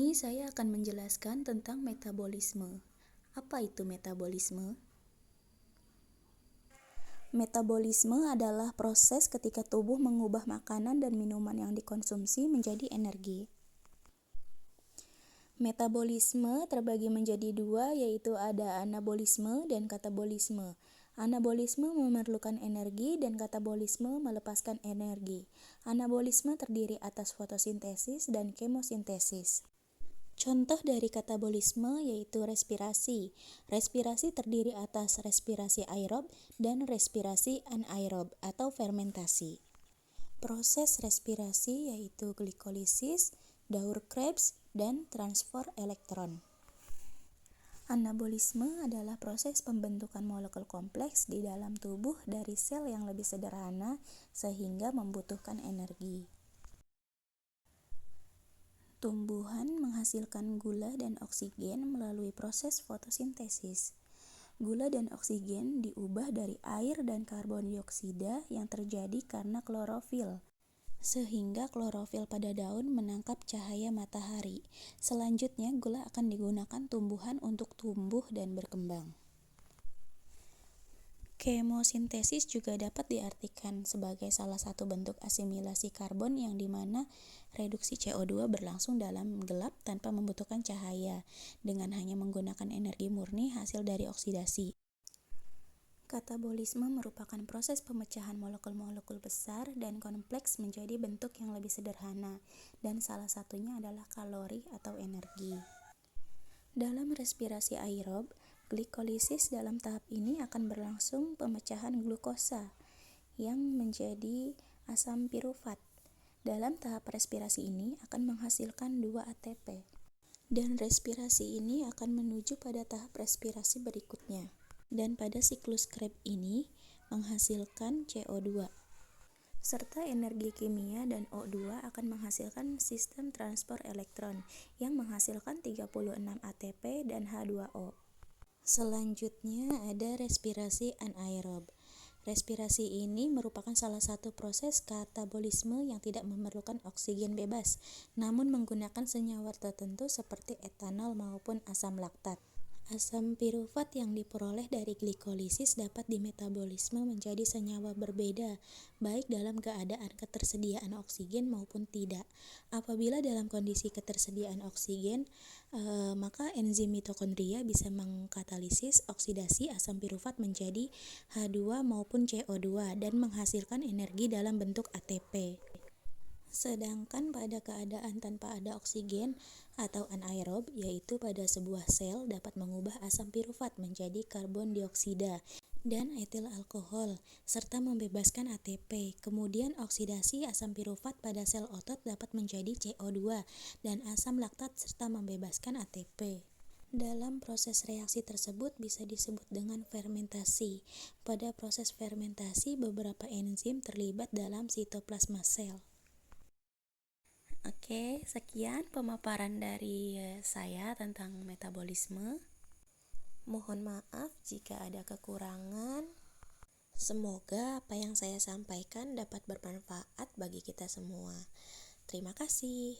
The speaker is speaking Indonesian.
ini saya akan menjelaskan tentang metabolisme. Apa itu metabolisme? Metabolisme adalah proses ketika tubuh mengubah makanan dan minuman yang dikonsumsi menjadi energi. Metabolisme terbagi menjadi dua, yaitu ada anabolisme dan katabolisme. Anabolisme memerlukan energi dan katabolisme melepaskan energi. Anabolisme terdiri atas fotosintesis dan kemosintesis. Contoh dari katabolisme yaitu respirasi. Respirasi terdiri atas respirasi aerob dan respirasi anaerob atau fermentasi. Proses respirasi yaitu glikolisis, Daur-Krebs, dan transfer elektron. Anabolisme adalah proses pembentukan molekul kompleks di dalam tubuh dari sel yang lebih sederhana sehingga membutuhkan energi. Tumbuhan menghasilkan gula dan oksigen melalui proses fotosintesis. Gula dan oksigen diubah dari air dan karbon dioksida yang terjadi karena klorofil, sehingga klorofil pada daun menangkap cahaya matahari. Selanjutnya, gula akan digunakan tumbuhan untuk tumbuh dan berkembang. Kemosintesis juga dapat diartikan sebagai salah satu bentuk asimilasi karbon yang dimana reduksi CO2 berlangsung dalam gelap tanpa membutuhkan cahaya, dengan hanya menggunakan energi murni hasil dari oksidasi. Katabolisme merupakan proses pemecahan molekul-molekul besar dan kompleks menjadi bentuk yang lebih sederhana, dan salah satunya adalah kalori atau energi. Dalam respirasi aerob, glikolisis dalam tahap ini akan berlangsung pemecahan glukosa yang menjadi asam pirufat. Dalam tahap respirasi ini akan menghasilkan 2 ATP, dan respirasi ini akan menuju pada tahap respirasi berikutnya. Dan pada siklus Krebs ini menghasilkan CO2 serta energi kimia, dan O2 akan menghasilkan sistem transfer elektron yang menghasilkan 36 ATP dan H2O. Selanjutnya ada respirasi anaerob. Respirasi ini merupakan salah satu proses katabolisme yang tidak memerlukan oksigen bebas, namun menggunakan senyawa tertentu seperti etanol maupun asam laktat. Asam pirufat yang diperoleh dari glikolisis dapat dimetabolisme menjadi senyawa berbeda, baik dalam keadaan ketersediaan oksigen maupun tidak. Apabila dalam kondisi ketersediaan oksigen, maka enzim mitokondria bisa mengkatalisis oksidasi asam pirufat menjadi H2 maupun CO2 dan menghasilkan energi dalam bentuk ATP. Sedangkan pada keadaan tanpa ada oksigen atau anaerob, yaitu pada sebuah sel dapat mengubah asam pirufat menjadi karbon dioksida dan etil alkohol serta membebaskan ATP. Kemudian oksidasi asam pirufat pada sel otot dapat menjadi CO2 dan asam laktat serta membebaskan ATP. Dalam proses reaksi tersebut bisa disebut dengan fermentasi. Pada proses fermentasi, beberapa enzim terlibat dalam sitoplasma sel. Oke, sekian pemaparan dari saya tentang metabolisme. Mohon maaf jika ada kekurangan. Semoga apa yang saya sampaikan dapat bermanfaat bagi kita semua. Terima kasih.